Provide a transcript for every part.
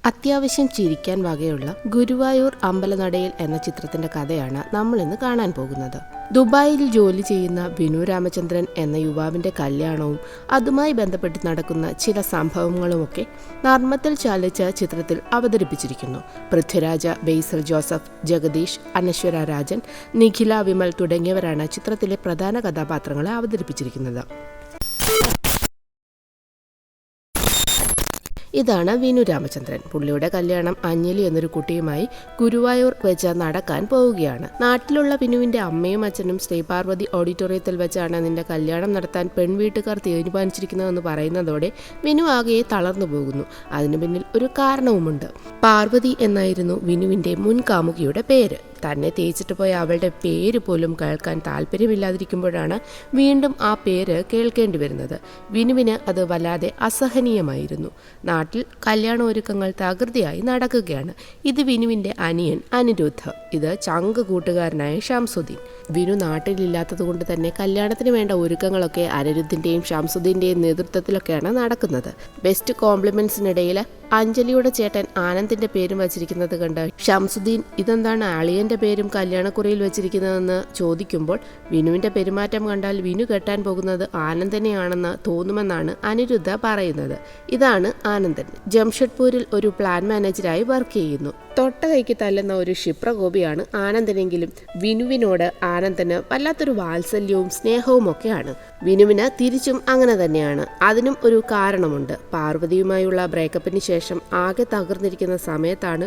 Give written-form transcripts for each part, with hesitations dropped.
അത്യാവശ്യം ചിരിക്കാൻ വകയുള്ള ഗുരുവായൂർ അമ്പലനടയിൽ എന്ന ചിത്രത്തിന്റെ കഥയാണ് നമ്മൾ ഇന്ന് കാണാൻ പോകുന്നത്. ദുബായിൽ ജോലി ചെയ്യുന്ന വിനു രാമചന്ദ്രൻ എന്ന യുവാവിന്റെ കല്യാണവും അതുമായി ബന്ധപ്പെട്ട് നടക്കുന്ന ചില സംഭവങ്ങളുമൊക്കെ നർമ്മത്തിൽ ചാലിച്ച ചിത്രത്തിൽ അവതരിപ്പിച്ചിരിക്കുന്നു. പൃഥ്വിരാജ, ബേസിൽ ജോസഫ്, ജഗദീഷ്, അനശ്വര രാജൻ, നിഖില വിമൽ തുടങ്ങിയവരാണ് ചിത്രത്തിലെ പ്രധാന കഥാപാത്രങ്ങളെ അവതരിപ്പിച്ചിരിക്കുന്നത്. ഇതാണ് വിനു രാമചന്ദ്രൻ. പുള്ളിയുടെ കല്യാണം അഞ്ജലി എന്നൊരു കുട്ടിയുമായി ഗുരുവായൂർ വെച്ച് നടക്കാൻ പോവുകയാണ്. നാട്ടിലുള്ള വിനുവിന്റെ അമ്മയും അച്ഛനും ശ്രീപാർവതി ഓഡിറ്റോറിയത്തിൽ വെച്ചാണ് നിന്റെ കല്യാണം നടത്താൻ പെൺവീട്ടുകാർ തീരുമാനിച്ചിരിക്കുന്നതെന്ന് പറയുന്നതോടെ വിനു ആകെ തളർന്നു പോകുന്നു. അതിനു പിന്നിൽ ഒരു കാരണവുമുണ്ട്. പാർവതി എന്നായിരുന്നു വിനുവിന്റെ മുൻ കാമുകിയുടെ പേര്. തന്നെ തേച്ചിട്ട് പോയ അവളുടെ പേര് പോലും കേൾക്കാൻ താല്പര്യമില്ലാതിരിക്കുമ്പോഴാണ് വീണ്ടും ആ പേര് കേൾക്കേണ്ടി വരുന്നത്. വിനുവിന് അത് വല്ലാതെ അസഹനീയമായിരുന്നു. നാട്ടിൽ കല്യാണ ഒരുക്കങ്ങൾ തകൃതിയായി നടക്കുകയാണ്. ഇത് വിനുവിന്റെ അനിയൻ അനിരുദ്ധ്, ഇത് ചങ്ക് കൂട്ടുകാരനായ ഷംസുദ്ദീൻ. വിനു നാട്ടിലില്ലാത്തത് കൊണ്ട് തന്നെ കല്യാണത്തിന് വേണ്ട ഒരുക്കങ്ങളൊക്കെ അനിരുദ്ധിന്റെയും ഷംസുദ്ദീന്റെയും നേതൃത്വത്തിലൊക്കെയാണ് നടക്കുന്നത്. ബെസ്റ്റ് കോംപ്ലിമെന്റ്സിനിടയിൽ അഞ്ജലിയുടെ ചേട്ടൻ ആനന്ദിന്റെ പേരും വച്ചിരിക്കുന്നത് കണ്ട് ഷംസുദ്ദീൻ ഇതെന്താണ് അളിയന്റെ പേരും കല്യാണക്കുറിയിൽ വെച്ചിരിക്കുന്നതെന്ന് ചോദിക്കുമ്പോൾ വിനുവിന്റെ പെരുമാറ്റം കണ്ടാൽ വിനു കെട്ടാൻ പോകുന്നത് ആനന്ദനെയാണെന്ന് തോന്നുമെന്നാണ് അനിരുദ്ധ പറയുന്നത്. ഇതാണ് ആനന്ദൻ. ജംഷഡ്പൂരിൽ ഒരു പ്ലാൻ മാനേജരായി വർക്ക് ചെയ്യുന്നു. തൊട്ട കൈക്ക് തല്ലുന്ന ഒരു ക്ഷിപ്രകോപിയാണ് ആനന്ദനെങ്കിലും വിനുവിനോട് ആനന്ദന് വല്ലാത്തൊരു വാത്സല്യവും സ്നേഹവും ഒക്കെയാണ്. വിനുവിന് തിരിച്ചും അങ്ങനെ തന്നെയാണ്. അതിനും ഒരു കാരണമുണ്ട്. പാർവതിയുമായുള്ള ബ്രേക്കപ്പിന് ശേഷം ആകെ തകർന്നിരിക്കുന്ന സമയത്താണ്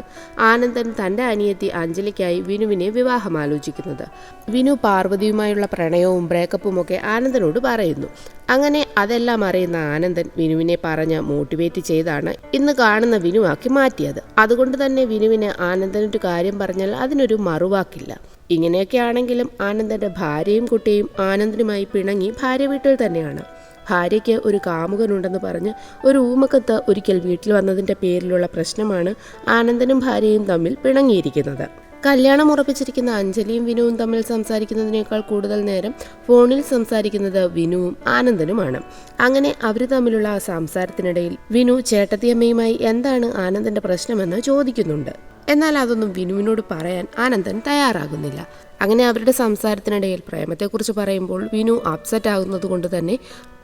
ആനന്ദൻ തന്റെ അനിയത്തി അഞ്ജലിക്കായി വിനുവിനെ വിവാഹം ആലോചിക്കുന്നത്. വിനു പാർവതിയുമായുള്ള പ്രണയവും ബ്രേക്കപ്പും ഒക്കെ ആനന്ദനോട് പറയുന്നു. അങ്ങനെ അതെല്ലാം അറിയുന്ന ആനന്ദൻ വിനുവിനെ പറഞ്ഞ് മോട്ടിവേറ്റ് ചെയ്താണ് ഇന്ന് കാണുന്ന വിനുവാക്കി മാറ്റിയത്. അതുകൊണ്ട് തന്നെ വിനുവിന് ആനന്ദനൊരു കാര്യം പറഞ്ഞാൽ അതിനൊരു മറുവാക്കില്ല. ഇങ്ങനെയൊക്കെ ആണെങ്കിലും ആനന്ദന്റെ ഭാര്യയും കുട്ടിയും ആനന്ദനുമായി പിണങ്ങി ഭാര്യ വീട്ടിൽ തന്നെയാണ്. ഭാര്യയ്ക്ക് ഒരു കാമുകനുണ്ടെന്ന് പറഞ്ഞ് ഒരു ഊമക്കത്ത് ഒരിക്കൽ വീട്ടിൽ വന്നതിൻ്റെ പേരിലുള്ള പ്രശ്നമാണ് ആനന്ദനും ഭാര്യയും തമ്മിൽ പിണങ്ങിയിരിക്കുന്നത്. കല്യാണം ഉറപ്പിച്ചിരിക്കുന്ന അഞ്ജലിയും വിനുവും തമ്മിൽ സംസാരിക്കുന്നതിനേക്കാൾ കൂടുതൽ നേരം ഫോണിൽ സംസാരിക്കുന്നത് വിനുവും ആനന്ദനുമാണ്. അങ്ങനെ അവർ തമ്മിലുള്ള ആ സംസാരത്തിനിടയിൽ വിനു ചേട്ടത്തിയമ്മയുമായി എന്താണ് ആനന്ദന്റെ പ്രശ്നമെന്ന് ചോദിക്കുന്നുണ്ട്. എന്നാൽ അതൊന്നും വിനുവിനോട് പറയാൻ ആനന്ദൻ തയ്യാറാകുന്നില്ല. അങ്ങനെ അവരുടെ സംസാരത്തിനിടയിൽ പ്രേമത്തെക്കുറിച്ച് പറയുമ്പോൾ വിനു അപ്സെറ്റ് ആകുന്നത് കൊണ്ട് തന്നെ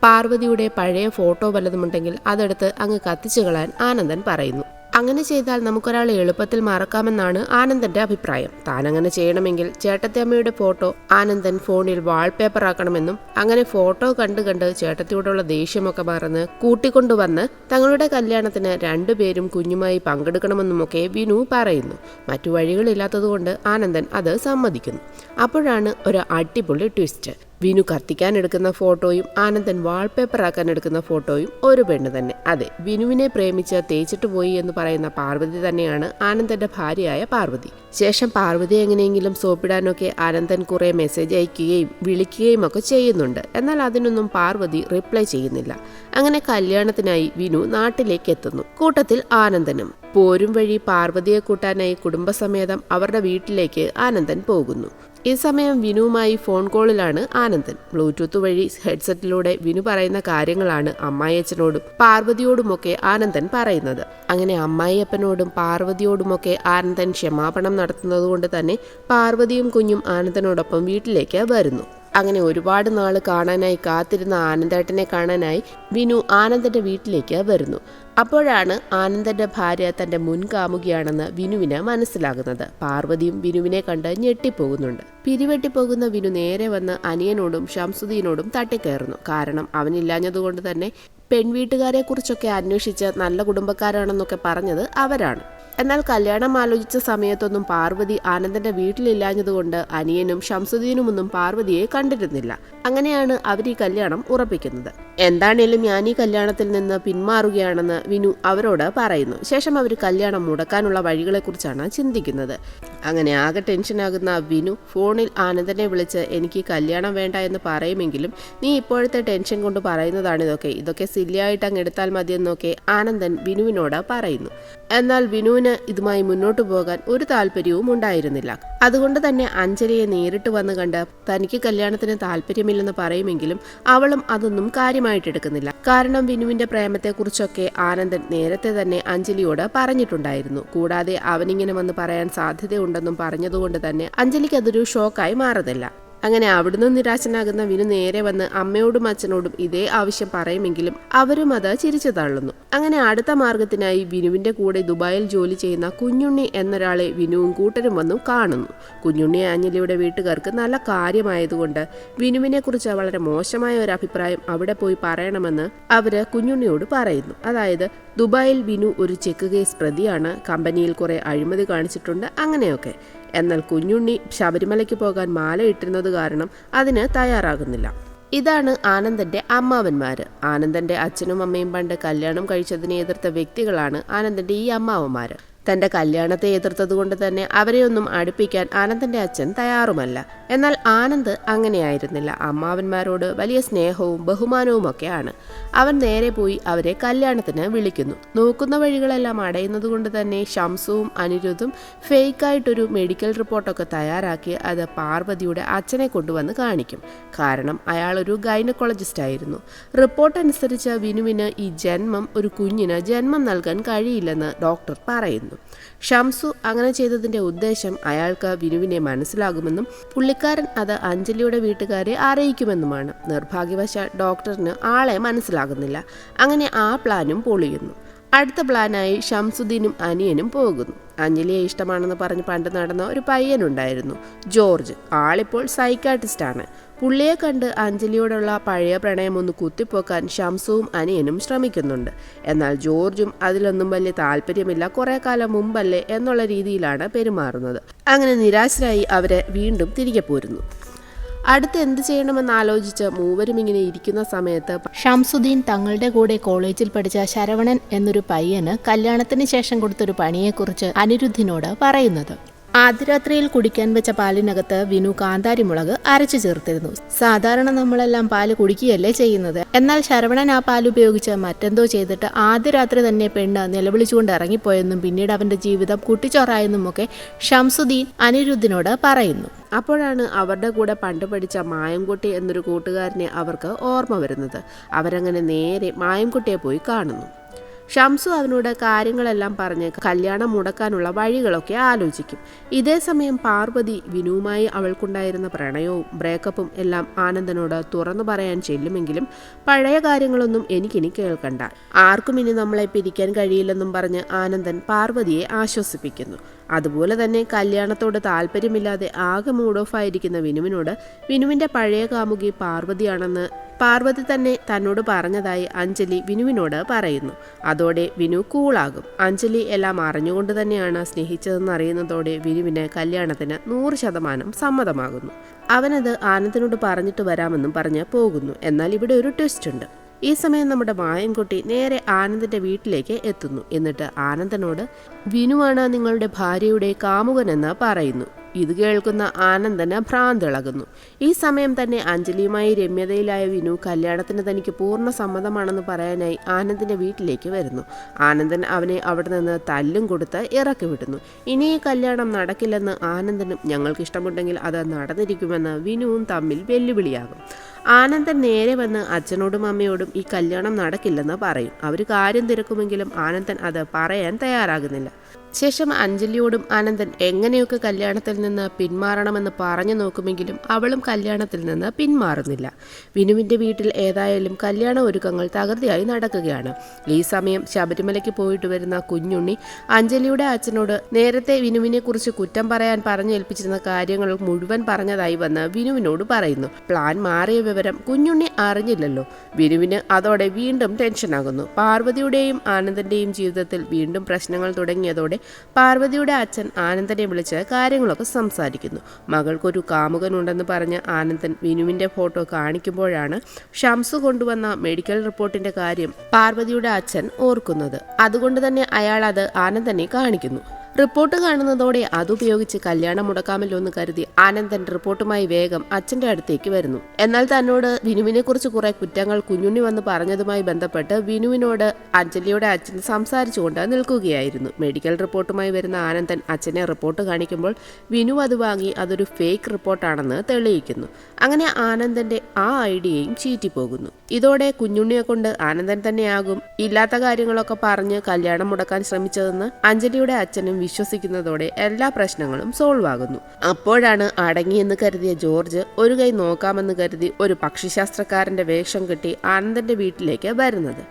പാർവതിയുടെ പഴയ ഫോട്ടോ വല്ലതുമുണ്ടെങ്കിൽ അതെടുത്ത് അങ്ങ് കത്തിച്ചു കളയാൻ ആനന്ദൻ പറയുന്നു. അങ്ങനെ ചെയ്താൽ നമുക്കൊരാളെ എളുപ്പത്തിൽ മറക്കാമെന്നാണ് ആനന്ദന്റെ അഭിപ്രായം. താൻ അങ്ങനെ ചെയ്യണമെങ്കിൽ ചേട്ടത്തിയമ്മയുടെ ഫോട്ടോ ആനന്ദൻ ഫോണിൽ വാൾപേപ്പർ ആക്കണമെന്നും അങ്ങനെ ഫോട്ടോ കണ്ട് ചേട്ടത്തിയോടുള്ള ദേഷ്യമൊക്കെ മറന്ന് കൂട്ടിക്കൊണ്ടുവന്ന് തങ്ങളുടെ കല്യാണത്തിന് രണ്ടുപേരും കുഞ്ഞുമായി പങ്കെടുക്കണമെന്നുമൊക്കെ വിനു പറയുന്നു. മറ്റു വഴികളില്ലാത്തതുകൊണ്ട് ആനന്ദൻ അത് സമ്മതിക്കുന്നു. അപ്പോഴാണ് ഒരു അടിപൊളി ട്വിസ്റ്റ്. വിനു കത്തിക്കാൻ എടുക്കുന്ന ഫോട്ടോയും ആനന്ദൻ വാൾപേപ്പർ ആക്കാൻ എടുക്കുന്ന ഫോട്ടോയും ഒരു പെണ്ണ് തന്നെ. അതെ, വിനുവിനെ പ്രേമിച്ച് തേച്ചിട്ട് പോയി എന്ന് പറയുന്ന പാർവതി തന്നെയാണ് ആനന്ദന്റെ ഭാര്യയായ പാർവതി. ശേഷം പാർവതി എങ്ങനെയെങ്കിലും സോപ്പിടാനൊക്കെ ആനന്ദൻ കുറെ മെസ്സേജ് അയക്കുകയും വിളിക്കുകയും ഒക്കെ ചെയ്യുന്നുണ്ട്. എന്നാൽ അതിനൊന്നും പാർവതി റിപ്ലൈ ചെയ്യുന്നില്ല. അങ്ങനെ കല്യാണത്തിനായി വിനു നാട്ടിലേക്ക് എത്തുന്നു. കൂട്ടത്തിൽ ആനന്ദനും. പോരും വഴി പാർവതിയെ കൂട്ടാനായി കുടുംബസമേതം അവരുടെ വീട്ടിലേക്ക് ആനന്ദൻ പോകുന്നു. ഈ സമയം വിനുവുമായി ഫോൺ കോളിലാണ് ആനന്ദൻ. ബ്ലൂടൂത്ത് വഴി ഹെഡ്സെറ്റിലൂടെ വിനു പറയുന്ന കാര്യങ്ങളാണ് അമ്മായിയച്ഛനോടും പാർവതിയോടുമൊക്കെ ആനന്ദൻ പറയുന്നത്. അങ്ങനെ അമ്മായിയപ്പനോടും പാർവതിയോടുമൊക്കെ ആനന്ദൻ ക്ഷമാപണം നടത്തുന്നതുകൊണ്ട് തന്നെ പാർവതിയും കുഞ്ഞും ആനന്ദനോടൊപ്പം വീട്ടിലേക്ക് വരുന്നു. അങ്ങനെ ഒരുപാട് നാള് കാണാനായി കാത്തിരുന്ന ആനന്ദേട്ടനെ കാണാനായി വിനു ആനന്ദന്റെ വീട്ടിലേക്ക് വരുന്നു. അപ്പോഴാണ് ആനന്ദന്റെ ഭാര്യ തന്റെ മുൻ കാമുകിയാണെന്ന് വിനുവിന് മനസ്സിലാകുന്നത്. പാർവതിയും വിനുവിനെ കണ്ട് ഞെട്ടിപ്പോകുന്നുണ്ട്. പിരിവെട്ടിപ്പോകുന്ന വിനു നേരെ വന്ന് അനിയനോടും ഷംസുദ്ദീനോടും തട്ടിക്കയറുന്നു. കാരണം അവനില്ലാഞ്ഞതുകൊണ്ട് തന്നെ പെൺവീട്ടുകാരെ കുറിച്ചൊക്കെ അന്വേഷിച്ച് നല്ല കുടുംബക്കാരാണെന്നൊക്കെ പറഞ്ഞത് അവരാണ്. എന്നാൽ കല്യാണം ആലോചിച്ച സമയത്തൊന്നും പാർവതി ആനന്ദന്റെ വീട്ടിലില്ലാഞ്ഞതുകൊണ്ട് അനിയനും ഷംസുദ്ദീനുമൊന്നും പാർവതിയെ കണ്ടിരുന്നില്ല. അങ്ങനെയാണ് അവർ ഈ കല്യാണം ഉറപ്പിക്കുന്നത്. എന്താണേലും ഞാൻ ഈ കല്യാണത്തിൽ നിന്ന് പിന്മാറുകയാണെന്ന് വിനു അവരോട് പറയുന്നു. ശേഷം അവർ കല്യാണം മുടക്കാനുള്ള വഴികളെക്കുറിച്ചാണ് ചിന്തിക്കുന്നത്. അങ്ങനെ ആകെ ടെൻഷനാകുന്ന വിനു ഫോണിൽ ആനന്ദനെ വിളിച്ച് എനിക്ക് കല്യാണം വേണ്ട എന്ന് പറയുമെങ്കിലും നീ ഇപ്പോഴത്തെ ടെൻഷൻ കൊണ്ട് പറയുന്നതാണ് ഇതൊക്കെ സില്ലിയായിട്ട് അങ്ങ് എടുത്താൽ മതിയെന്നൊക്കെ ആനന്ദൻ വിനുവിനോട് പറയുന്നു. എന്നാൽ വിനുവിന് ഇതുമായി മുന്നോട്ടു പോകാൻ ഒരു താല്പര്യവും ഉണ്ടായിരുന്നില്ല. അതുകൊണ്ട് തന്നെ അഞ്ജലിയെ നേരിട്ട് വന്ന് കണ്ട് തനിക്ക് കല്യാണത്തിന് താല്പര്യമില്ല കഴിയില്ലെന്ന് പറയുമെങ്കിലും അവളും അതൊന്നും കാര്യമായിട്ടെടുക്കുന്നില്ല. കാരണം വിനുവിന്റെ പ്രേമത്തെക്കുറിച്ചൊക്കെ ആനന്ദൻ നേരത്തെ തന്നെ അഞ്ജലിയോട് പറഞ്ഞിട്ടുണ്ടായിരുന്നു. കൂടാതെ അവനിങ്ങനെ വന്ന് പറയാൻ സാധ്യതയുണ്ടെന്നും പറഞ്ഞതുകൊണ്ട് തന്നെ അഞ്ജലിക്ക് അതൊരു ഷോക്കായി മാറുന്നില്ല. അങ്ങനെ അവിടുന്ന് നിരാശനാകുന്ന വിനു നേരെ വന്ന് അമ്മയോടും അച്ഛനോടും ഇതേ ആവശ്യം പറയുമെങ്കിലും അവരും അത് ചിരിച്ചു തള്ളുന്നു. അങ്ങനെ അടുത്ത മാർഗത്തിനായി വിനുവിന്റെ കൂടെ ദുബായിൽ ജോലി ചെയ്യുന്ന കുഞ്ഞുണ്ണി എന്നൊരാളെ വിനുവും കൂട്ടരും വന്നു കാണുന്നു. കുഞ്ഞുണ്ണി അഞ്ജലിയുടെ വീട്ടുകാർക്ക് നല്ല കാര്യമായതുകൊണ്ട് വിനുവിനെ കുറിച്ച് വളരെ മോശമായ ഒരു അഭിപ്രായം അവിടെ പോയി പറയണമെന്ന് അവര് കുഞ്ഞുണ്ണിയോട് പറയുന്നു. അതായത് ദുബായിൽ വിനു ഒരു ചെക്ക് കേസ് പ്രതിയാണ്, കമ്പനിയിൽ കുറെ അഴിമതി കാണിച്ചിട്ടുണ്ട്, അങ്ങനെയൊക്കെ. എന്നാൽ കുഞ്ഞുണ്ണി ശബരിമലയ്ക്ക് പോകാൻ മാല ഇട്ടിരുന്നത് കാരണം അതിന് തയ്യാറാകുന്നില്ല. ഇതാണ് ആനന്ദന്റെ അമ്മാവന്മാര്. ആനന്ദന്റെ അച്ഛനും അമ്മയും പണ്ട് കല്യാണം കഴിച്ചതിനെ എതിർത്ത വ്യക്തികളാണ് ആനന്ദന്റെ ഈ അമ്മാവന്മാര്. തന്റെ കല്യാണത്തെ എതിർത്തതുകൊണ്ട് തന്നെ അവരെയൊന്നും അടുപ്പിക്കാൻ ആനന്ദന്റെ അച്ഛൻ തയ്യാറുമല്ല. എന്നാൽ ആനന്ദ് അങ്ങനെയായിരുന്നില്ല. അമ്മാവന്മാരോട് വലിയ സ്നേഹവും ബഹുമാനവും ഒക്കെയാണ്. അവൻ നേരെ പോയി അവരെ കല്യാണത്തിന് വിളിക്കുന്നു. നോക്കുന്ന വഴികളെല്ലാം അടയുന്നത് തന്നെ ഷംസുവും അനിരുദ്ധും ഫേക്കായിട്ടൊരു മെഡിക്കൽ റിപ്പോർട്ടൊക്കെ തയ്യാറാക്കി അത് പാർവതിയുടെ അച്ഛനെ കൊണ്ടുവന്ന് കാണിക്കും. കാരണം അയാളൊരു ഗൈനക്കോളജിസ്റ്റ് ആയിരുന്നു. റിപ്പോർട്ട് അനുസരിച്ച് വിനുവിന് ഈ ജന്മം ഒരു കുഞ്ഞിന് ജന്മം നൽകാൻ കഴിയില്ലെന്ന് ഡോക്ടർ പറയുന്നു. ഷംസു അങ്ങനെ ചെയ്തതിന്റെ ഉദ്ദേശം അയാൾക്ക് വിനുവിനെ മനസ്സിലാകുമെന്നും പുള്ളിക്കാരൻ അത് അഞ്ജലിയുടെ വീട്ടുകാരെ അറിയിക്കുമെന്നുമാണ്. നിർഭാഗ്യവശാൽ ഡോക്ടറിന് ആളെ മനസ്സിലാകുന്നില്ല. അങ്ങനെ ആ പ്ലാനും പൊളിയുന്നു. അടുത്ത പ്ലാനായി ഷംസുദ്ദീനും അനിയനും പോകുന്നു. അഞ്ജലിയെ ഇഷ്ടമാണെന്ന് പറഞ്ഞ് പണ്ട് നടന്ന ഒരു പയ്യനുണ്ടായിരുന്നു, ജോർജ്. ആളിപ്പോൾ സൈക്കാട്രിസ്റ്റാണ്. പുള്ളിയെ കണ്ട് അഞ്ജലിയോടുള്ള പഴയ പ്രണയം ഒന്ന് കുത്തിപ്പോക്കാൻ ഷംസുവും അനിയനും ശ്രമിക്കുന്നുണ്ട്. എന്നാൽ ജോർജും അതിലൊന്നും വലിയ താല്പര്യമില്ല, കുറെ കാലം മുമ്പല്ലേ എന്നുള്ള രീതിയിലാണ് പെരുമാറുന്നത്. അങ്ങനെ നിരാശരായി അവരെ വീണ്ടും തിരികെ പോരുന്നു. അടുത്ത് എന്ത് ചെയ്യണമെന്ന് ആലോചിച്ച് മൂവരും ഇങ്ങനെ ഇരിക്കുന്ന സമയത്ത് ഷംസുദ്ദീൻ തങ്ങളുടെ കൂടെ കോളേജിൽ പഠിച്ച ശരവണൻ എന്നൊരു പയ്യന് കല്യാണത്തിന് ശേഷം കൊടുത്തൊരു പണിയെക്കുറിച്ച് അനിരുദ്ധിനോട് പറയുന്നത്. ആദ്യ രാത്രിയിൽ കുടിക്കാൻ വെച്ച പാലിനകത്ത് വിനു കാന്താരി മുളക് അരച്ചു ചേർത്തിരുന്നു. സാധാരണ നമ്മളെല്ലാം പാല് കുടിക്കുകയല്ലേ ചെയ്യുന്നത്. എന്നാൽ ശരവണൻ ആ പാൽ ഉപയോഗിച്ച് മറ്റെന്തോ ചെയ്തിട്ട് ആദ്യ രാത്രി തന്നെ പെണ്ണ് നിലവിളിച്ചുകൊണ്ട് ഇറങ്ങിപ്പോയെന്നും പിന്നീട് അവന്റെ ജീവിതം കുട്ടിച്ചോറായെന്നുമൊക്കെ ഷംസുദ്ദീൻ അനിരുദ്ധിനോട് പറയുന്നു. അപ്പോഴാണ് അവരുടെ കൂടെ പണ്ട് പഠിച്ച മായംകുട്ടി എന്നൊരു കൂട്ടുകാരനെ അവർക്ക് ഓർമ്മ വരുന്നത്. അവരങ്ങനെ നേരെ മായംകുട്ടിയെ പോയി കാണുന്നു. ഷംസു അവനോട് കാര്യങ്ങളെല്ലാം പറഞ്ഞ് കല്യാണം മുടക്കാനുള്ള വഴികളൊക്കെ ആലോചിക്കും. ഇതേ സമയം പാർവതി വിനുവുമായി അവൾക്കുണ്ടായിരുന്ന പ്രണയവും ബ്രേക്കപ്പും എല്ലാം ആനന്ദനോട് തുറന്നു പറയാൻ ചെല്ലുമെങ്കിലും പഴയ കാര്യങ്ങളൊന്നും എനിക്കിനി കേൾക്കണ്ട, ആർക്കും ഇനി നമ്മളെ പിരിക്കാൻ കഴിയില്ലെന്നും പറഞ്ഞ് ആനന്ദൻ പാർവതിയെ ആശ്വസിപ്പിക്കുന്നു. അതുപോലെ തന്നെ കല്യാണത്തോട് താല്പര്യമില്ലാതെ ആകെ മൂഡ് ഓഫ് ആയിരിക്കുന്ന വിനുവിനോട് വിനുവിന്റെ പഴയ കാമുകി പാർവതിയാണെന്ന് പാർവതി തന്നെ തന്നോട് പറഞ്ഞതായി അഞ്ജലി വിനുവിനോട് പറയുന്നു. അതോടെ വിനു കൂളാകും. അഞ്ജലി എല്ലാം അറിഞ്ഞുകൊണ്ട് തന്നെയാണ് സ്നേഹിച്ചതെന്ന് അറിയുന്നതോടെ വിനുവിന് കല്യാണത്തിന് 100% സമ്മതമാകുന്നു. അവനത് ആനന്ദിനോട് പറഞ്ഞിട്ട് വരാമെന്നും പറഞ്ഞ് പോകുന്നു. എന്നാൽ ഇവിടെ ഒരു ട്വിസ്റ്റ് ഉണ്ട്. ഈ സമയം നമ്മുടെ മായൻകുട്ടി നേരെ ആനന്ദിന്റെ വീട്ടിലേക്ക് എത്തുന്നു. എന്നിട്ട് ആനന്ദനോട് വിനുവാണ് നിങ്ങളുടെ ഭാര്യയുടെ കാമുകനെന്ന് പറയുന്നു. ഇത് കേൾക്കുന്ന ആനന്ദന് ഭ്രാന്തിളകുന്നു. ഈ സമയം തന്നെ അഞ്ജലിയുമായി രമ്യതയിലായ വിനു കല്യാണത്തിന് തനിക്ക് പൂർണ്ണ സമ്മതമാണെന്ന് പറയാനായി ആനന്ദിന്റെ വീട്ടിലേക്ക് വരുന്നു. ആനന്ദൻ അവനെ അവിടെ നിന്ന് തല്ലും കൊടുത്ത് ഇറക്കി വിടുന്നു. ഇനി ഈ കല്യാണം നടക്കില്ലെന്ന് ആനന്ദനും ഞങ്ങൾക്ക് ഇഷ്ടമുണ്ടെങ്കിൽ അത് നടന്നിരിക്കുമെന്ന് വിനുവും തമ്മിൽ വെല്ലുവിളിയാകും. ആനന്ദൻ നേരെ വന്ന് അച്ഛനോടും അമ്മയോടും ഈ കല്യാണം നടക്കില്ലെന്ന് പറയും. അവർ കാര്യം തിരക്കുമെങ്കിലും ആനന്ദൻ അത് പറയാൻ തയ്യാറാകുന്നില്ല. ശേഷം അഞ്ജലിയോടും ആനന്ദൻ എങ്ങനെയൊക്കെ കല്യാണത്തിൽ നിന്ന് പിന്മാറണമെന്ന് പറഞ്ഞു നോക്കുമെങ്കിലും അവളും കല്യാണത്തിൽ നിന്ന് പിന്മാറുന്നില്ല. വിനുവിൻ്റെ വീട്ടിൽ ഏതായാലും കല്യാണ ഒരുക്കങ്ങൾ തകൃതിയായി നടക്കുകയാണ്. ഈ സമയം ശബരിമലയ്ക്ക് പോയിട്ട് വരുന്ന കുഞ്ഞുണ്ണി അഞ്ജലിയുടെ അച്ഛനോട് നേരത്തെ വിനുവിനെ കുറിച്ച് കുറ്റം പറയാൻ പറഞ്ഞേൽപ്പിച്ചിരുന്ന കാര്യങ്ങൾ മുഴുവൻ പറഞ്ഞതായി വന്ന് വിനുവിനോട് പറയുന്നു. പ്ലാൻ മാറിയ വിവരം കുഞ്ഞുണ്ണി അറിഞ്ഞില്ലല്ലോ. വിനുവിന് അതോടെ വീണ്ടും ടെൻഷനാകുന്നു. പാർവതിയുടെയും ആനന്ദന്റെയും ജീവിതത്തിൽ വീണ്ടും പ്രശ്നങ്ങൾ തുടങ്ങിയതോടെ പാർവതിയുടെ അച്ഛൻ ആനന്ദനെ വിളിച്ച് കാര്യങ്ങളൊക്കെ സംസാരിക്കുന്നു. മകൾക്കൊരു കാമുകനുണ്ടെന്ന് പറഞ്ഞ് ആനന്ദൻ വിനുവിന്റെ ഫോട്ടോ കാണിക്കുമ്പോഴാണ് ഷംസു കൊണ്ടുവന്ന മെഡിക്കൽ റിപ്പോർട്ടിന്റെ കാര്യം പാർവതിയുടെ അച്ഛൻ ഓർക്കുന്നത്. അതുകൊണ്ട് തന്നെ അയാൾ അത് ആനന്ദനെ കാണിക്കുന്നു. റിപ്പോർട്ട് കാണുന്നതോടെ അതുപയോഗിച്ച് കല്യാണം മുടക്കാമല്ലോ എന്ന് കരുതി ആനന്ദൻ റിപ്പോർട്ടുമായി വേഗം അച്ഛന്റെ അടുത്തേക്ക് വരുന്നു. എന്നാൽ തന്നോട് വിനുവിനെ കുറിച്ച് കുറെ കുറ്റങ്ങൾ കുഞ്ഞുണ്ണി വന്ന് പറഞ്ഞതുമായി ബന്ധപ്പെട്ട് വിനുവിനോട് അഞ്ജലിയുടെ അച്ഛൻ സംസാരിച്ചുകൊണ്ട് നിൽക്കുകയായിരുന്നു. മെഡിക്കൽ റിപ്പോർട്ടുമായി വരുന്ന ആനന്ദൻ അച്ഛനെ റിപ്പോർട്ട് കാണിക്കുമ്പോൾ വിനു അത് വാങ്ങി അതൊരു ഫേക്ക് റിപ്പോർട്ടാണെന്ന് തെളിയിക്കുന്നു. അങ്ങനെ ആനന്ദന്റെ ആ ഐഡിയയും ചീറ്റിപ്പോകുന്നു. ഇതോടെ കുഞ്ഞുണ്ണിയെ കൊണ്ട് ആനന്ദൻ തന്നെയാകും ഇല്ലാത്ത കാര്യങ്ങളൊക്കെ പറഞ്ഞ് കല്യാണം മുടക്കാൻ ശ്രമിച്ചതെന്ന് അഞ്ജലിയുടെ അച്ഛനും വിശ്വസിക്കുന്നതോടെ എല്ലാ പ്രശ്നങ്ങളും സോൾവ് ആകുന്നു. അപ്പോഴാണ് അടങ്ങിയെന്ന് കരുതിയ ജോർജ് ഒരു കൈ നോക്കാമെന്ന് കരുതി ഒരു പക്ഷിശാസ്ത്രക്കാരന്റെ വേഷം കെട്ടി ആനന്ദന്റെ വീട്ടിലേക്ക് വരുന്നത്.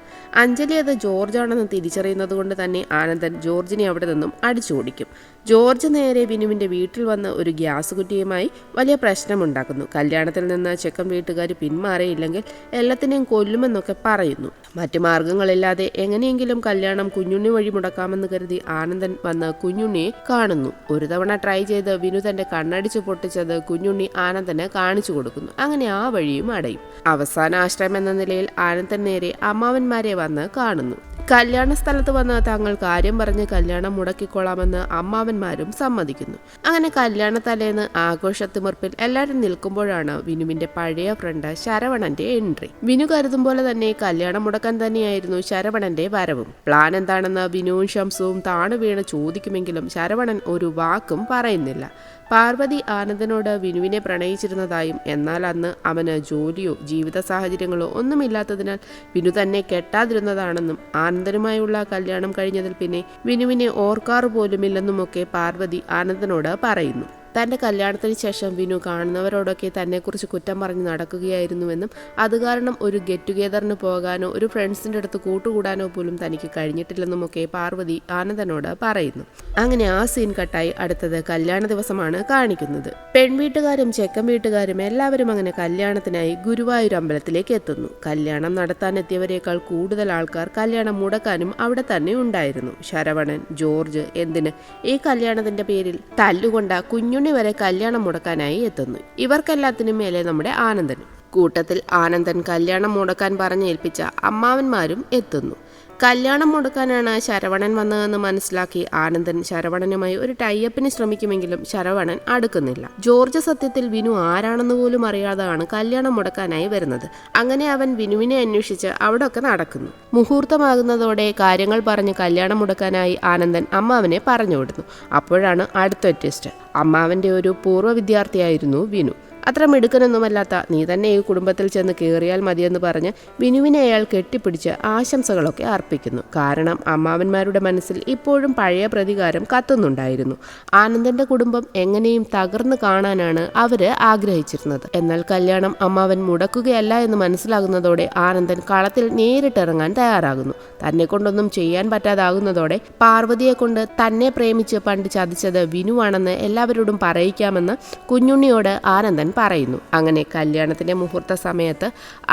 അഞ്ജലി അത് ജോർജാണെന്ന് തിരിച്ചറിയുന്നത് കൊണ്ട് തന്നെ ആനന്ദൻ ജോർജിനെ അവിടെ നിന്നും അടിച്ചോടിക്കും. ജോർജ് നേരെ വിനുവിന്റെ വീട്ടിൽ വന്ന് ഒരു ഗ്യാസ് കുറ്റിയുമായി വലിയ പ്രശ്നമുണ്ടാക്കുന്നു. കല്യാണത്തിൽ നിന്ന് ചെക്കൻ വീട്ടുകാർ പിന്മാറിയില്ലെങ്കിൽ എല്ലാത്തിനെയും കൊല്ലുമെന്നൊക്കെ പറയുന്നു. മറ്റു മാർഗങ്ങളില്ലാതെ എങ്ങനെയെങ്കിലും കല്യാണം കുഞ്ഞുണ്ണി വഴി മുടക്കാമെന്ന് കരുതി ആനന്ദൻ വന്ന് കുഞ്ഞുണ്ണിയെ കാണുന്നു. ഒരു തവണ ട്രൈ ചെയ്ത് വിനു തന്റെ കണ്ണടിച്ചു പൊട്ടിച്ചത് കുഞ്ഞുണ്ണി ആനന്ദന് കാണിച്ചു കൊടുക്കുന്നു. അങ്ങനെ ആ വഴിയും അടയും. അവസാന ആശ്രയം എന്ന നിലയിൽ ആനന്ദൻ നേരെ അമ്മാവന്മാരെ വന്ന് കാണുന്നു. കല്യാണ സ്ഥലത്ത് വന്ന് തങ്ങൾ കാര്യം പറഞ്ഞ് കല്യാണം മുടക്കിക്കൊള്ളാമെന്ന് അമ്മാവന്മാരും സമ്മതിക്കുന്നു. അങ്ങനെ കല്യാണ തലേന്ന് ആഘോഷത്തിമിർപ്പിൽ എല്ലാവരും നിൽക്കുമ്പോഴാണ് വിനുവിന്റെ പഴയ ഫ്രണ്ട് ശരവണന്റെ എൻട്രി. വിനു കരുതും പോലെ തന്നെ കല്യാണം മുടക്കാൻ തന്നെയായിരുന്നു ശരവണന്റെ വരവും. പ്ലാൻ എന്താണെന്ന് വിനുവും ശംസുവും താണു വീണ് ചോദിക്കുമെങ്കിലും ശരവണൻ ഒരു വാക്കും പറയുന്നില്ല. പാർവതി ആനന്ദനോട് വിനുവിനെ പ്രണയിച്ചിരുന്നതായും എന്നാൽ അന്ന് അവന് ജോലിയോ ജീവിത സാഹചര്യങ്ങളോ ഒന്നുമില്ലാത്തതിനാൽ വിനു തന്നെ കെട്ടാതിരുന്നതാണെന്നും ആനന്ദനുമായുള്ള കല്യാണം കഴിഞ്ഞതിൽ പിന്നെ വിനുവിനെ ഓർക്കാറ് പോലുമില്ലെന്നുമൊക്കെ പാർവതി ആനന്ദനോട് പറയുന്നു. തൻ്റെ കല്യാണത്തിന് ശേഷം വിനു കാണുന്നവരോടൊക്കെ തന്നെക്കുറിച്ച് കുറ്റം പറഞ്ഞ് നടക്കുകയായിരുന്നുവെന്നും അത് കാരണം ഒരു ഗെറ്റ് ടുഗെദറിന് പോകാനോ ഒരു ഫ്രണ്ട്സിൻ്റെ അടുത്ത് കൂട്ടുകൂടാനോ പോലും തനിക്ക് കഴിഞ്ഞിട്ടില്ലെന്നുമൊക്കെ പാർവതി ആനന്ദനോട് പറയുന്നു. അങ്ങനെ ആ സീൻ കട്ടായി അടുത്തത് കല്യാണ ദിവസമാണ് കാണിക്കുന്നത്. പെൺവീട്ടുകാരും ചെക്കൻ വീട്ടുകാരും എല്ലാവരും അങ്ങനെ കല്യാണത്തിനായി ഗുരുവായൂർ അമ്പലത്തിലേക്ക് എത്തുന്നു. കല്യാണം നടത്താനെത്തിയവരെക്കാൾ കൂടുതൽ ആൾക്കാർ കല്യാണം മുടക്കാനും അവിടെ തന്നെ ഉണ്ടായിരുന്നു. ശരവണൻ, ജോർജ് എന്തിന് ഈ കല്യാണത്തിന്റെ പേരിൽ തല്ലുകൊണ്ട കുഞ്ഞുണ്ണി വരെ കല്യാണം മുടക്കാനായി എത്തുന്നു. ഇവർക്കെല്ലാത്തിനും മേലെ നമ്മുടെ ആനന്ദൻ. കൂട്ടത്തിൽ ആനന്ദൻ കല്യാണം മുടക്കാൻ പറഞ്ഞേൽപ്പിച്ച അമ്മാവന്മാരും എത്തുന്നു. കല്യാണം മുടക്കാനാണ് ശരവണൻ വന്നതെന്ന് മനസ്സിലാക്കി ആനന്ദൻ ശരവണനുമായി ഒരു ടൈഅപ്പിന് ശ്രമിക്കുമെങ്കിലും ശരവണൻ അടുക്കുന്നില്ല. ജോർജ് സത്യത്തിൽ വിനു ആരാണെന്ന് പോലും അറിയാതെയാണ് കല്യാണം മുടക്കാനായി വരുന്നത്. അങ്ങനെ അവൻ വിനുവിനെ അന്വേഷിച്ച് അവിടെയൊക്കെ നടക്കുന്നു. മുഹൂർത്തമാകുന്നതോടെ കാര്യങ്ങൾ പറഞ്ഞ് കല്യാണം മുടക്കാനായി ആനന്ദൻ അമ്മാവനെ പറഞ്ഞു വിടുന്നു. അപ്പോഴാണ് അടുത്ത ട്വിസ്റ്റ്. അമ്മാവന്റെ ഒരു പൂർവ്വ വിദ്യാർത്ഥിയായിരുന്നു വിനു. അത്ര മിടുക്കനൊന്നുമല്ലാത്ത നീ തന്നെ ഈ കുടുംബത്തിൽ ചെന്ന് കയറിയാൽ മതിയെന്ന് പറഞ്ഞ് വിനുവിനെ അയാൾ കെട്ടിപ്പിടിച്ച് ആശംസകളൊക്കെ അർപ്പിക്കുന്നു. കാരണം അമ്മാവന്മാരുടെ മനസ്സിൽ ഇപ്പോഴും പഴയ പ്രതികാരം കത്തുന്നുണ്ടായിരുന്നു. ആനന്ദന്റെ കുടുംബം എങ്ങനെയും തകർന്നു കാണാനാണ് അവര് ആഗ്രഹിച്ചിരുന്നത്. എന്നാൽ കല്യാണം അമ്മാവൻ മുടക്കുകയല്ല എന്ന് മനസ്സിലാകുന്നതോടെ ആനന്ദൻ കളത്തിൽ നേരിട്ടിറങ്ങാൻ തയ്യാറാകുന്നു. തന്നെ കൊണ്ടൊന്നും ചെയ്യാൻ പറ്റാതാകുന്നതോടെ പാർവതിയെ കൊണ്ട് തന്നെ പ്രേമിച്ച് പണ്ട് ചതിച്ചത് വിനുവാണെന്ന് എല്ലാവരോടും പറയിക്കാമെന്ന് കുഞ്ഞുണ്ണിയോട് ആനന്ദൻ പറയുന്നു. അങ്ങനെ കല്യാണത്തിന്റെ മുഹൂർത്ത സമയത്ത്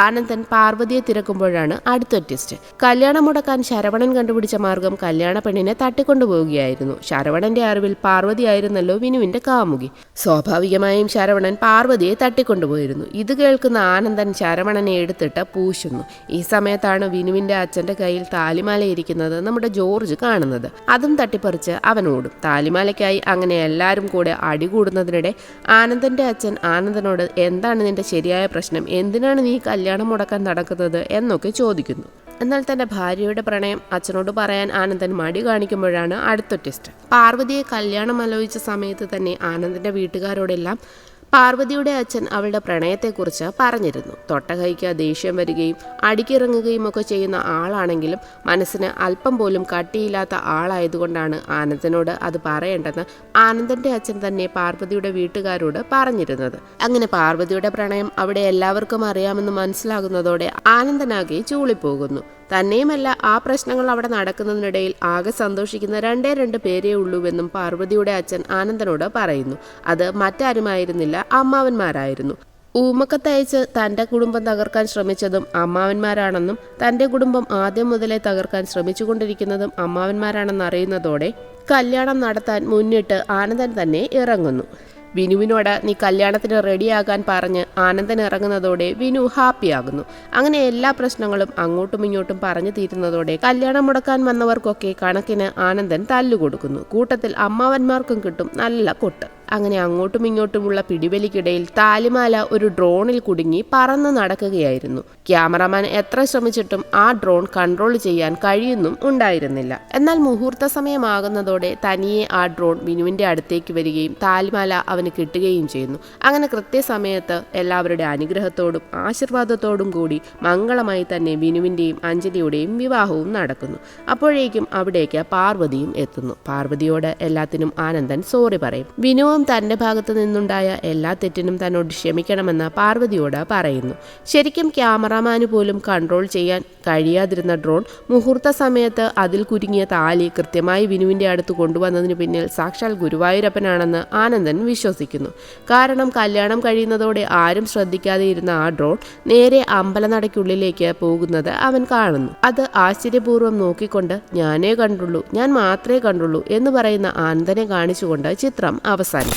ആനന്ദൻ പാർവതിയെ തിരക്കുമ്പോഴാണ് അടുത്ത ട്വിസ്റ്റ്. കല്യാണം മുടക്കാൻ ശരവണൻ കണ്ടുപിടിച്ച മാർഗം കല്യാണ പെണ്ണിനെ തട്ടിക്കൊണ്ടുപോവുകയായിരുന്നു. ശരവണന്റെ അറിവിൽ പാർവതിയായിരുന്നല്ലോ വിനുവിന്റെ കാമുകി. സ്വാഭാവികമായും ശരവണൻ പാർവതിയെ തട്ടിക്കൊണ്ടുപോയിരുന്നു. ഇത് കേൾക്കുന്ന ആനന്ദൻ ശരവണനെ എടുത്തിട്ട് പൂശുന്നു. ഈ സമയത്താണ് വിനുവിന്റെ അച്ഛന്റെ കയ്യിൽ താലിമാലയിരിക്കുന്നത് നമ്മുടെ ജോർജ് കാണുന്നത്. അതും തട്ടിപ്പറിച്ച് അവൻ ഓടും. താലിമാലയ്ക്കായി അങ്ങനെ എല്ലാവരും കൂടെ അടികൂടുന്നതിനിടെ ആനന്ദന്റെ അച്ഛൻ ആനന്ദനോട് എന്താണ് നിന്റെ ശരിയായ പ്രശ്നം, എന്തിനാണ് നീ കല്യാണം മുടക്കാൻ നടക്കുന്നത് എന്നൊക്കെ ചോദിക്കുന്നു. എന്നാൽ തന്റെ ഭാര്യയുടെ പ്രണയം അച്ഛനോട് പറയാൻ ആനന്ദൻ മടി കാണിക്കുമ്പോഴാണ് അടുത്ത ട്വിസ്റ്റ്. പാർവതിയെ കല്യാണം ആലോചിച്ച സമയത്ത് തന്നെ ആനന്ദന്റെ വീട്ടുകാരോടെല്ലാം പാർവതിയുടെ അച്ഛൻ അവളുടെ പ്രണയത്തെക്കുറിച്ച് പറഞ്ഞിരുന്നു. തൊട്ടകൈക്ക് ദേഷ്യം വരികയും അടിക്കിറങ്ങുകയും ഒക്കെ ചെയ്യുന്ന ആളാണെങ്കിലും മനസ്സിന് അല്പം പോലും കട്ടിയില്ലാത്ത ആളായതുകൊണ്ടാണ് ആനന്ദനോട് അത് പറയേണ്ടെന്ന് ആനന്ദന്റെ അച്ഛൻ തന്നെ പാർവതിയുടെ വീട്ടുകാരോട് പറഞ്ഞിരുന്നത്. അങ്ങനെ പാർവതിയുടെ പ്രണയം അവിടെ എല്ലാവർക്കും അറിയാമെന്ന് മനസ്സിലാകുന്നതോടെ ആനന്ദനാകെ ചൂളിപ്പോകുന്നു. തന്നെയുമല്ല ആ പ്രശ്നങ്ങൾ അവിടെ നടക്കുന്നതിനിടയിൽ ആകെ സന്തോഷിക്കുന്ന രണ്ടേ പേരേ ഉള്ളൂവെന്നും പാർവതിയുടെ അച്ഛൻ ആനന്ദനോട് പറയുന്നു. അത് മറ്റാരുമായിരുന്നില്ല, അമ്മാവന്മാരായിരുന്നു. ഊമക്കത്തയച്ച് തൻ്റെ കുടുംബം തകർക്കാൻ ശ്രമിച്ചതും അമ്മാവന്മാരാണെന്നും തൻ്റെ കുടുംബം ആദ്യം മുതലേ തകർക്കാൻ ശ്രമിച്ചുകൊണ്ടിരിക്കുന്നതും അമ്മാവന്മാരാണെന്നറിയുന്നതോടെ കല്യാണം നടത്താൻ മുന്നിട്ട് ആനന്ദൻ തന്നെ ഇറങ്ങുന്നു. വിനുവിനോട് നീ കല്യാണത്തിന് റെഡിയാകാൻ പറഞ്ഞ് ആനന്ദൻ ഇറങ്ങുന്നതോടെ വിനു ഹാപ്പിയാകുന്നു. അങ്ങനെ എല്ലാ പ്രശ്നങ്ങളും അങ്ങോട്ടും ഇങ്ങോട്ടും പറഞ്ഞു തീരുന്നതോടെ കല്യാണം മുടക്കാൻ വന്നവർക്കൊക്കെ കണക്കിന് ആനന്ദൻ തല്ലുകൊടുക്കുന്നു. കൂട്ടത്തിൽ അമ്മാവന്മാർക്കും കിട്ടും നല്ല കൊട്ട്. അങ്ങനെ അങ്ങോട്ടും ഇങ്ങോട്ടുമുള്ള പിടിവലിക്കിടയിൽ താലിമാല ഒരു ഡ്രോണിൽ കുടുങ്ങി പറന്ന് നടക്കുകയായിരുന്നു. ക്യാമറമാൻ എത്ര ശ്രമിച്ചിട്ടും ആ ഡ്രോൺ കൺട്രോൾ ചെയ്യാൻ കഴിയുന്നും ഉണ്ടായിരുന്നില്ല. എന്നാൽ മുഹൂർത്ത സമയമാകുന്നതോടെ തനിയെ ആ ഡ്രോൺ വിനുവിന്റെ അടുത്തേക്ക് വരികയും താലിമാല അവന് കിട്ടുകയും ചെയ്യുന്നു. അങ്ങനെ കൃത്യസമയത്ത് എല്ലാവരുടെ അനുഗ്രഹത്തോടും ആശീർവാദത്തോടും കൂടി മംഗളമായി തന്നെ വിനുവിന്റെയും അഞ്ജലിയുടെയും വിവാഹവും നടക്കുന്നു. അപ്പോഴേക്കും അവിടേക്ക് പാർവതിയും എത്തുന്നു. പാർവതിയോട് എല്ലാത്തിനും ആനന്ദൻ സോറി പറയും. വിനുവും തന്റെ ഭാഗത്തു നിന്നുണ്ടായ എല്ലാ തെറ്റിനും തന്നോട് ക്ഷമിക്കണമെന്ന് പാർവതിയോട് പറയുന്നു. ശരിക്കും ക്യാമറാമാന് പോലും കൺട്രോൾ ചെയ്യാൻ കഴിയാതിരുന്ന ഡ്രോൺ മുഹൂർത്ത സമയത്ത് അതിൽ കുരുങ്ങിയ താലി കൃത്യമായി വിനുവിന്റെ അടുത്ത് കൊണ്ടുവന്നതിന് പിന്നിൽ സാക്ഷാൽ ഗുരുവായൂരപ്പനാണെന്ന് ആനന്ദൻ വിശ്വസിക്കുന്നു. കാരണം കല്യാണം കഴിയുന്നതോടെ ആരും ശ്രദ്ധിക്കാതെ ഇരുന്ന ആ ഡ്രോൺ നേരെ അമ്പലനടയ്ക്കുള്ളിലേക്ക് പോകുന്നത് അവൻ കാണുന്നു. അത് ആശ്ചര്യപൂർവ്വം നോക്കിക്കൊണ്ട് ഞാൻ മാത്രമേ കണ്ടുള്ളൂ എന്ന് പറയുന്ന ആനന്ദനെ കാണിച്ചുകൊണ്ട് ചിത്രം അവസാനിക്കും.